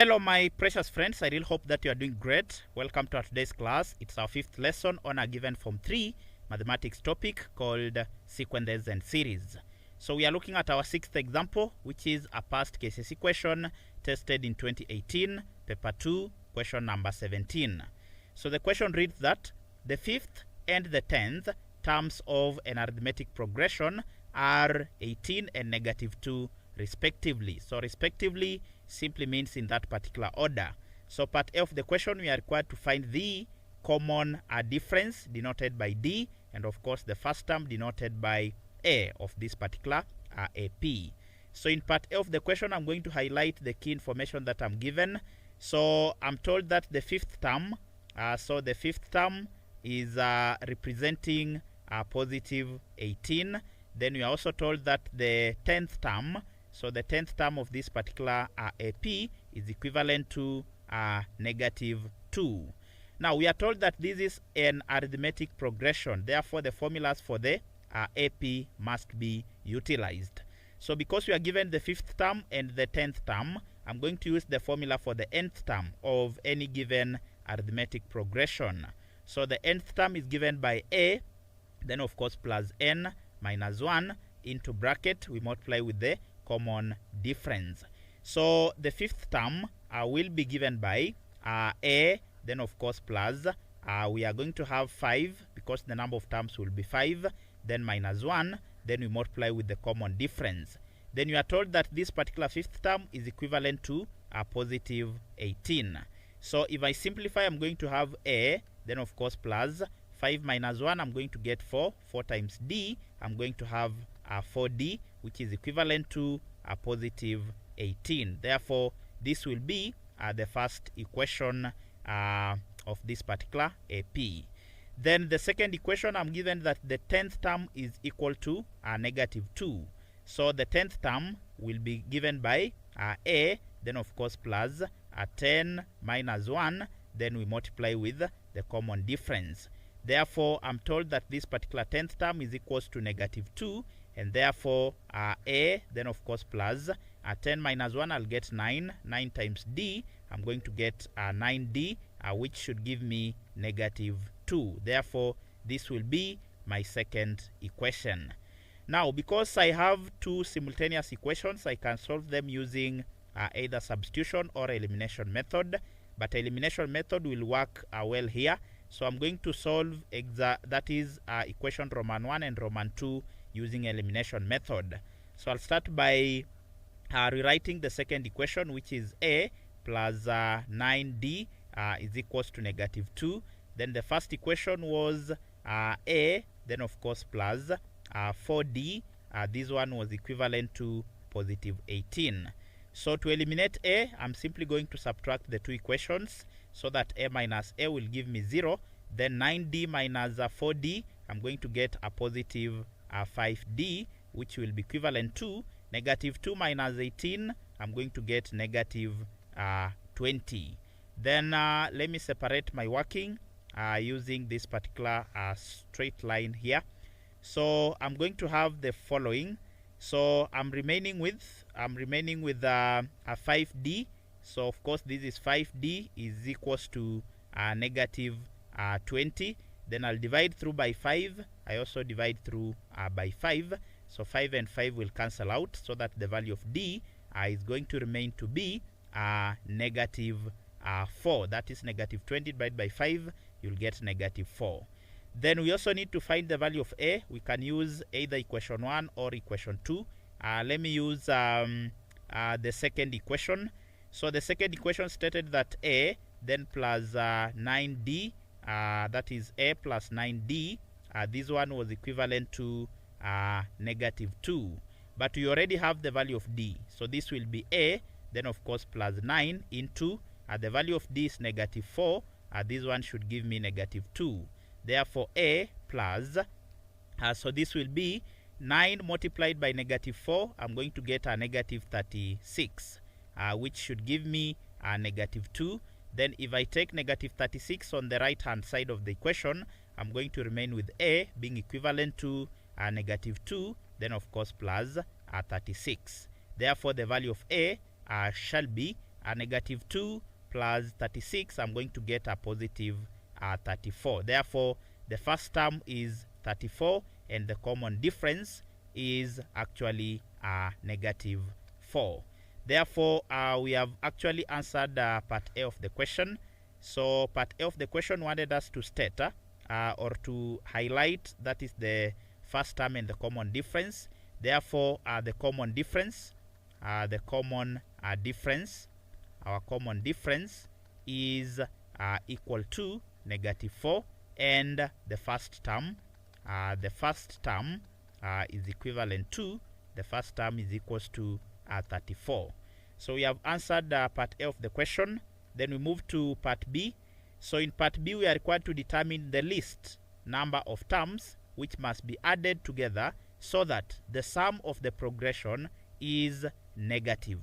Hello my precious friends, I really hope that you are doing great. Welcome to our today's class. It's our 5th lesson on a given Form 3 mathematics topic called sequences and series. So we are looking at our 6th example, which is a past Kcse question tested in 2018, paper 2, question number 17. So the question reads that the 5th and the 10th terms of an arithmetic progression are 18 and -2 respectively. So respectively simply means in that particular order. So part A of the question, we are required to find the common difference denoted by D, and of course the first term denoted by A of this particular AP. So in part A of the question, I'm going to highlight the key information that I'm given. So I'm told that the 5th term, the 5th term is representing positive 18. Then we are also told that the 10th term, so the 10th term of this particular AP is equivalent to -2. Now we are told that this is an arithmetic progression. Therefore, the formulas for the AP must be utilized. So because we are given the 5th term and the 10th term, I'm going to use the formula for the nth term of any given arithmetic progression. So the nth term is given by A, then of course plus n minus 1 into bracket, we multiply with the common difference. So the 5th term will be given by A, then of course plus, we are going to have 5 because the number of terms will be 5, then minus 1, then we multiply with the common difference. Then you are told that this particular 5th term is equivalent to positive 18. So if I simplify, I'm going to have A, then of course plus 5 minus 1, I'm going to get 4. 4 times D, I'm going to have 4D, which is equivalent to positive 18. Therefore, this will be the first equation of this particular AP. Then the second equation, I'm given that the 10th term is equal to -2. So the 10th term will be given by A, then of course plus 10 minus 1, then we multiply with the common difference. Therefore, I'm told that this particular 10th term is equals to -2, and therefore A, then of course plus 10 minus 1, I'll get 9. 9 times D, I'm going to get 9D, which should give me -2. Therefore, this will be my second equation. Now, because I have two simultaneous equations, I can solve them using either substitution or elimination method, but elimination method will work well here. So I'm going to solve that is equation Roman 1 and Roman 2 using elimination method. So I'll start by rewriting the second equation, which is A plus 9D is equals to -2. Then the first equation was A, then of course plus 4D. This one was equivalent to positive 18. So to eliminate A, I'm simply going to subtract the two equations so that A minus A will give me 0. Then 9D minus 4D, I'm going to get a positive 5D, which will be equivalent to -2 minus 18. I'm going to get -20. Then let me separate my working using this particular straight line here. So I'm going to have the following. So I'm remaining with a 5D. So of course this is 5D is equals to -20. Then I'll divide through by 5. I also divide through by 5. So 5 and 5 will cancel out, so that the value of D is going to remain to be -4. That is -20 divided by 5, you'll get -4. Then we also need to find the value of A. We can use either equation 1 or equation 2. Let me use the second equation. So the second equation stated that A, then plus 9D, that is A plus 9D, this one was equivalent to -2. But we already have the value of D. So this will be A, then of course plus 9 into, the value of D is -4. This one should give me -2. Therefore, A plus, so this will be 9 multiplied by -4. I'm going to get a -36, which should give me a -2. Then if I take -36 on the right hand side of the equation, I'm going to remain with A being equivalent to -2, then of course plus 36. Therefore, the value of A shall be negative 2 plus 36, I'm going to get a positive 34. Therefore, the first term is 34 and the common difference is actually negative 4. Therefore, we have actually answered part A of the question. So part A of the question wanted us to state or to highlight, that is the first term and the common difference. Therefore, the common difference, our common difference is equal to negative 4, and the first term is equivalent to, the first term is equals to 34. So we have answered part A of the question. Then we move to part B. So in part B, we are required to determine the least number of terms which must be added together so that the sum of the progression is negative.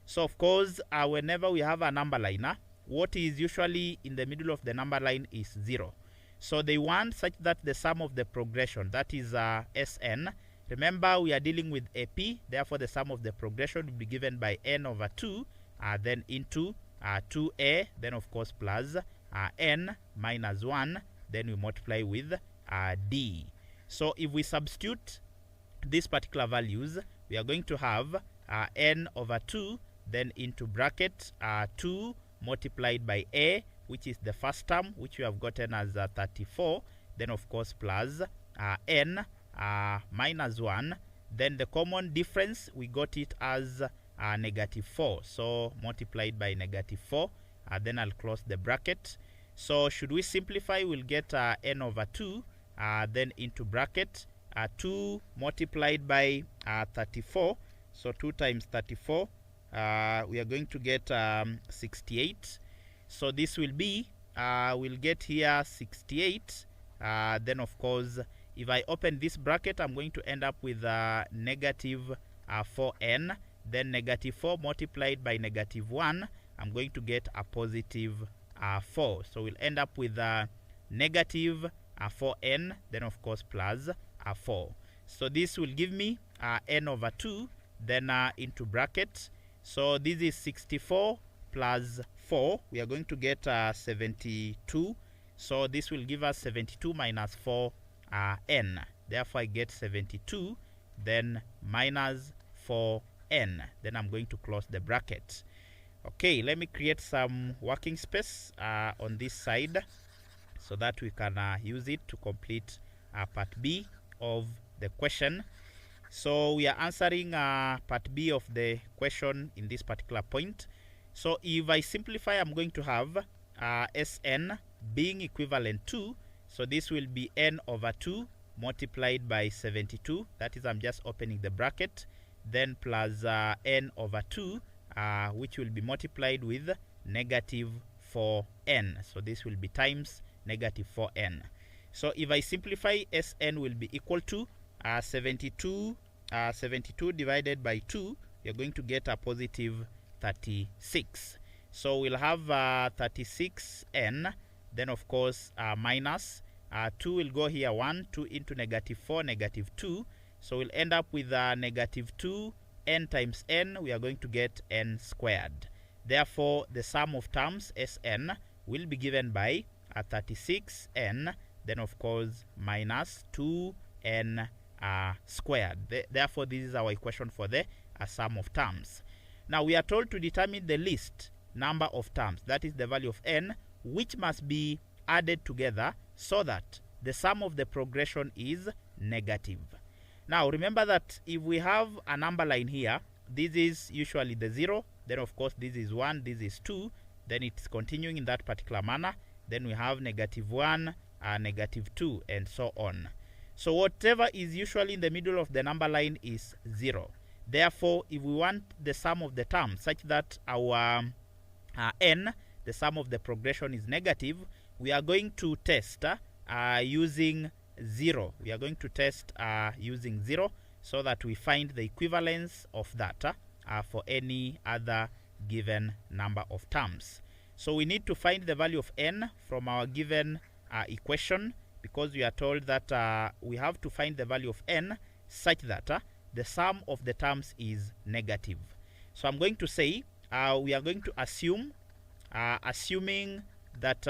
So of course, whenever we have a number line, what is usually in the middle of the number line is 0. So they want such that the sum of the progression, that is Sn. Remember, we are dealing with AP, therefore the sum of the progression will be given by n over 2, then into 2a, then of course plus n minus 1, then we multiply with d. So if we substitute these particular values, we are going to have n over 2, then into bracket 2 multiplied by a, which is the first term, which we have gotten as 34, then of course plus n minus 1, then the common difference, we got it as negative 4, so multiplied by negative 4, then I'll close the bracket. So should we simplify, we'll get n over 2, then into bracket 2 multiplied by 34, so 2 times 34, we are going to get 68. So this will be, we'll get here 68, then of course if I open this bracket, I'm going to end up with negative 4n, then negative 4 multiplied by negative 1, I'm going to get a positive 4. So we'll end up with negative 4n, then of course plus 4. So this will give me n over 2, then into bracket. So this is 64 plus 4, we are going to get 72. So this will give us 72 minus 4 n. Therefore I get 72, then minus 4n. Then I'm going to close the bracket. Okay, let me create some working space on this side so that we can use it to complete part B of the question. So we are answering part B of the question in this particular point. So if I simplify, I'm going to have Sn being equivalent to, so this will be n over 2 multiplied by 72, that is, I'm just opening the bracket, then plus n over 2, which will be multiplied with negative 4n. So this will be times negative 4n. So if I simplify, Sn will be equal to 72 divided by 2, you're going to get a positive 36. So we'll have 36n, then of course minus 2 will go here, 1, 2 into negative 4, negative 2. So we'll end up with negative 2 n times n, we are going to get n squared. Therefore, the sum of terms Sn will be given by 36n, then of course minus 2n squared. Therefore, this is our equation for the sum of terms. Now we are told to determine the least number of terms, that is the value of n, which must be added together so that the sum of the progression is negative. Now remember that if we have a number line here, this is usually the 0, then of course this is 1, this is 2, then it's continuing in that particular manner, then we have negative 1, negative 2, and so on. So whatever is usually in the middle of the number line is 0. Therefore, if we want the sum of the terms such that our n, the sum of the progression, is negative, we are going to test using 0. We are going to test using 0 so that we find the equivalence of that for any other given number of terms. So we need to find the value of n from our given equation, because we are told that we have to find the value of n such that the sum of the terms is negative. So I'm going to say we are going to assume, assuming that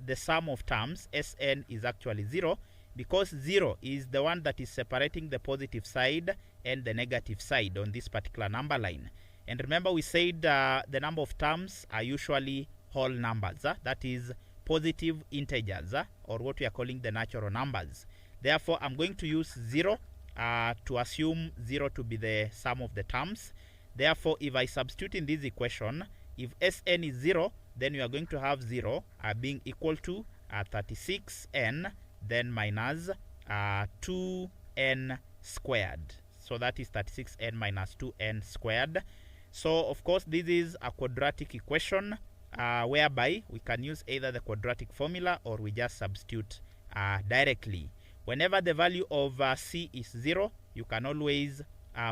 the sum of terms Sn is actually 0, because 0 is the one that is separating the positive side and the negative side on this particular number line. And remember, we said the number of terms are usually whole numbers, that is positive integers, or what we are calling the natural numbers. Therefore, I'm going to use 0 to assume 0 to be the sum of the terms. Therefore, if I substitute in this equation, if Sn is 0, then we are going to have 0 being equal to 36n, then minus 2n squared. So that is 36n minus 2n squared. So, of course, this is a quadratic equation whereby we can use either the quadratic formula or we just substitute directly. Whenever the value of c is 0, you can always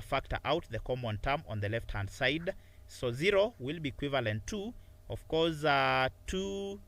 factor out the common term on the left hand side. So 0 will be equivalent to, of course, 2,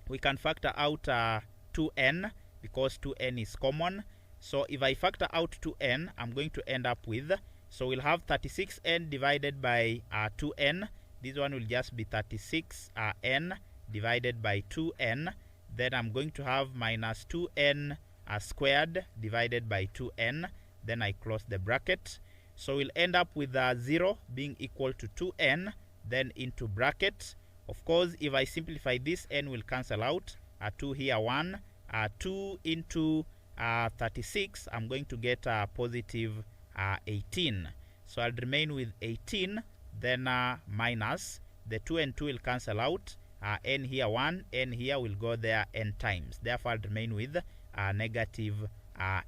we can factor out 2n because 2n is common. So if I factor out 2n, I'm going to end up with, so we'll have 36n divided by 2n. This one will just be 36n divided by 2n. Then I'm going to have minus 2n squared divided by 2n. Then I close the bracket. So we'll end up with 0 being equal to 2n, then into bracket. Of course, if I simplify this, n will cancel out. 2 here, 1. 2 into 36, I'm going to get positive 18. So I'll remain with 18, then minus. The 2 and 2 will cancel out. N here, 1. N here will go there n times. Therefore, I'll remain with negative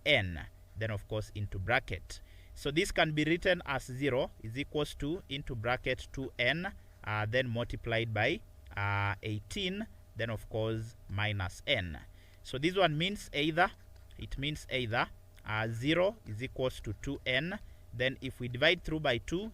n. Then, of course, into bracket. So this can be written as 0 is equals to into bracket 2n, then multiplied by 18, then of course minus n. So this one means either, 0 is equals to 2n. Then if we divide through by 2,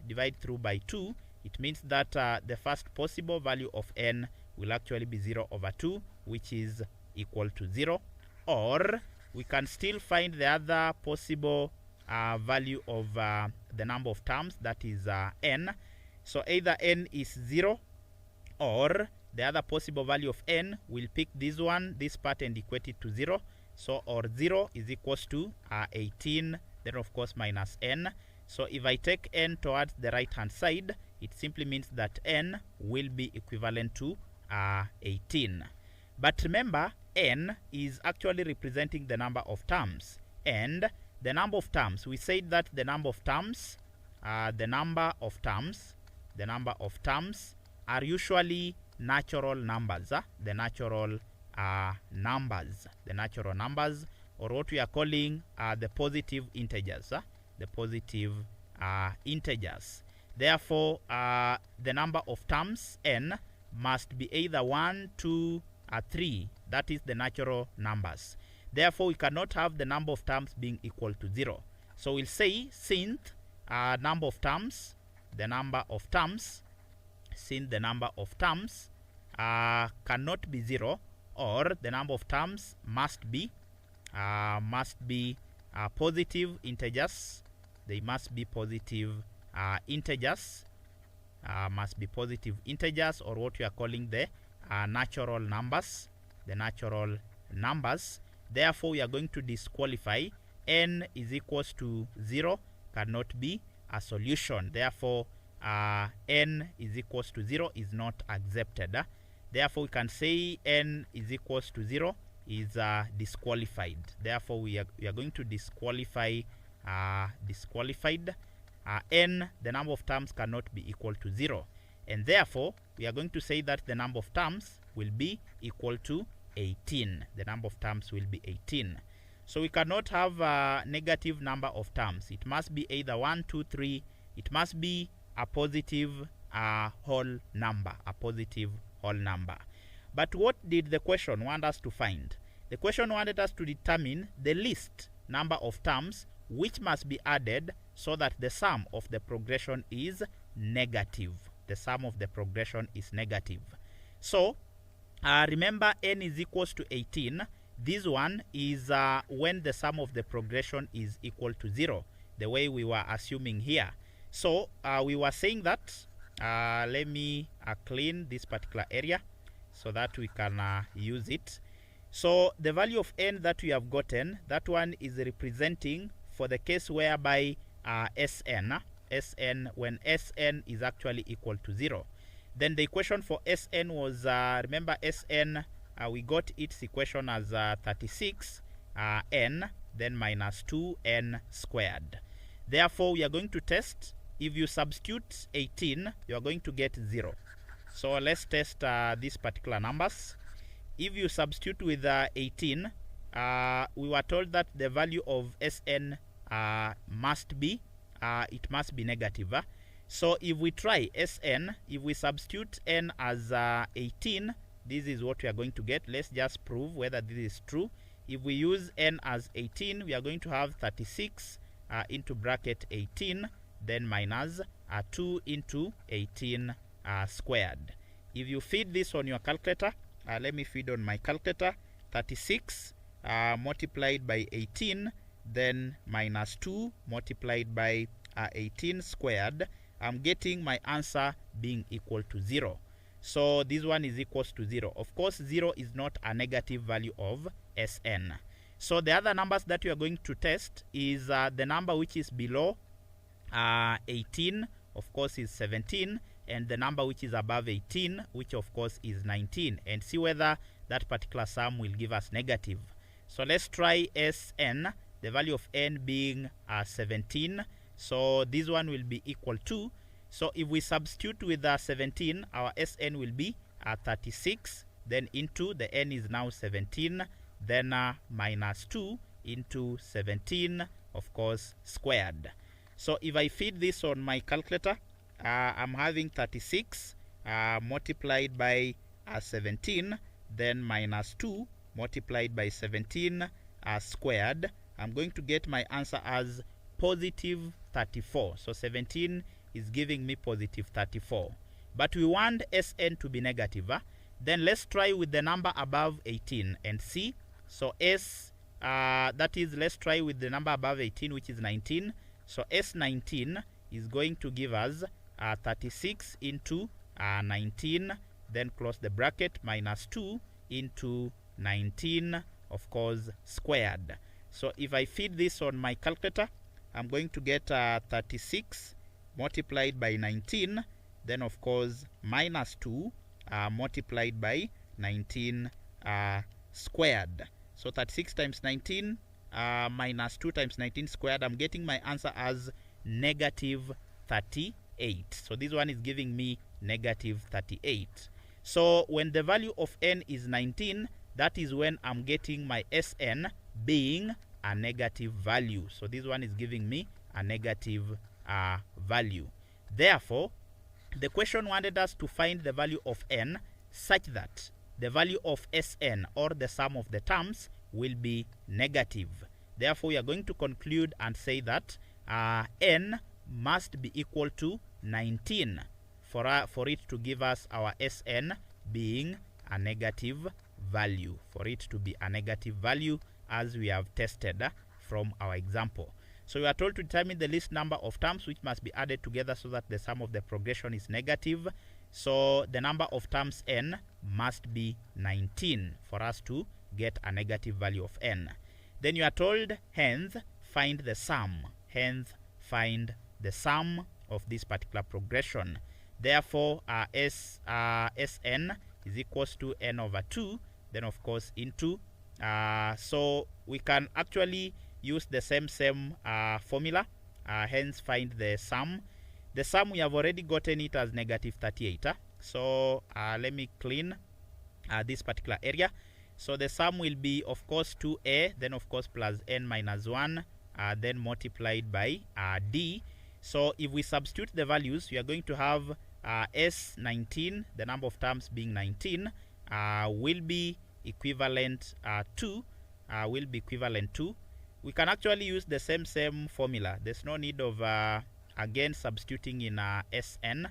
it means that the first possible value of n will actually be 0 over 2, which is equal to 0. Or we can still find the other possible value of the number of terms, that is n. So either n is 0, or the other possible value of n, will pick this one, this part, and equate it to 0. So, or 0 is equals to 18, then of course minus n. So if I take n towards the right hand side, it simply means that n will be equivalent to 18. But remember, n is actually representing the number of terms, and the number of terms, we said that the number of terms are usually natural numbers, the natural numbers, or what we are calling the positive integers, Therefore, the number of terms n must be either 1, 2, or 3. That is the natural numbers. Therefore, we cannot have the number of terms being equal to 0. So we'll say since the number of terms cannot be 0, or the number of terms must be positive integers. They must be positive integers. Or what we are calling the natural numbers. Therefore, we are going to disqualify n is equals to 0 cannot be a solution. Therefore, n is equals to 0 is not accepted. Therefore, we can say n is equals to 0 is disqualified. Therefore, we are going to disqualify disqualified. N, the number of terms cannot be equal to 0. And therefore, we are going to say that the number of terms will be equal to 18. The number of terms will be 18. So we cannot have a negative number of terms. It must be either 1, 2, 3. It must be a positive whole number. But what did the question want us to find? The question wanted us to determine the least number of terms which must be added so that the sum of the progression is negative. The sum of the progression is negative. So, remember n is equals to 18. This one is when the sum of the progression is equal to 0, the way we were assuming here. So, we were saying that let me clean this particular area so that we can use it. So the value of n that we have gotten, that one is representing for the case whereby Sn, when Sn is actually equal to 0. Then the equation for Sn was, remember Sn, we got its equation as 36 n, then minus 2n squared. Therefore, we are going to test. If you substitute 18, you are going to get 0. So let's test these particular numbers. If you substitute with 18, we were told that the value of Sn must be negative. So if we try Sn, if we substitute n as 18, this is what we are going to get. Let's just prove whether this is true. If we use n as 18, we are going to have 36 into bracket 18, then minus 2 into 18 squared. If you feed this on your calculator, let me feed on my calculator, 36 multiplied by 18, then minus 2 multiplied by 18 squared, I'm getting my answer being equal to 0. So this one is equals to 0. Of course, 0 is not a negative value of Sn. So the other numbers that we are going to test is the number which is below 18, of course, is 17, and the number which is above 18, which of course is 19, and see whether that particular sum will give us negative. So let's try Sn, the value of n being 17. So this one will be equal to, so if we substitute with 17, our Sn will be 36, then into the n is now 17, then minus 2 into 17, of course, squared. So if I feed this on my calculator, I'm having 36 multiplied by 17, then minus 2 multiplied by 17 squared. I'm going to get my answer as positive 34. So 17 is giving me positive 34. But we want Sn to be negative. Then let's try with the number above 18 and see. So that is, let's try with the number above 18, which is 19. So S19 is going to give us 36 into 19, then close the bracket, minus 2 into 19, of course, squared. So if I feed this on my calculator, I'm going to get 36 multiplied by 19, then of course minus 2 multiplied by 19 squared. So 36 times 19 minus 2 times 19 squared, I'm getting my answer as negative 38. So this one is giving me negative 38. So when the value of n is 19, that is when I'm getting my Sn being a negative value. So this one is giving me a negative value. Therefore, the question wanted us to find the value of n such that the value of Sn, or the sum of the terms, will be negative. Therefore, we are going to conclude and say that n must be equal to 19 for it to give us our Sn being a negative value, for it to be a negative value as we have tested from our example. So we are told to determine the least number of terms which must be added together so that the sum of the progression is negative. So the number of terms n must be 19 for us to get a negative value of n. Then you are told, hence find the sum. Hence find the sum of this particular progression. Therefore, Sn is equals to n over 2, then of course into, so we can actually use the same formula, hence find the sum. The sum, we have already gotten it as negative 38. So let me clean this particular area. So the sum will be, of course, 2a, then of course plus n minus 1, then multiplied by d. So if we substitute the values, we are going to have S19, the number of terms being 19, will be equivalent to, we can actually use the same formula. There's no need of again substituting in Sn.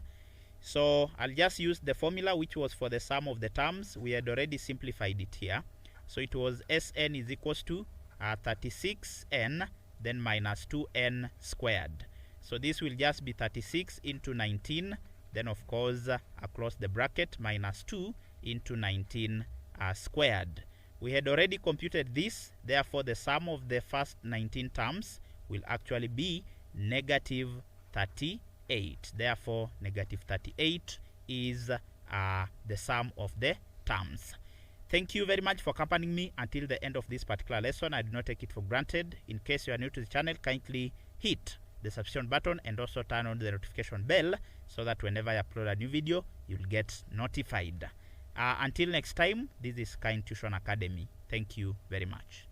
So I'll just use the formula which was for the sum of the terms. We had already simplified it here. So it was Sn is equals to 36n, then minus 2n squared. So this will just be 36 into 19, then of course across the bracket minus 2 into 19 squared. We had already computed this, therefore the sum of the first 19 terms will actually be negative 38. Therefore negative 38 is the sum of the terms. Thank you very much for accompanying me until the end of this particular lesson. I do not take it for granted. In case you are new to the channel, kindly hit the subscription button and also turn on the notification bell so that whenever I upload a new video, you'll get notified. Until next time, this is Kind Tuition Academy. Thank you very much.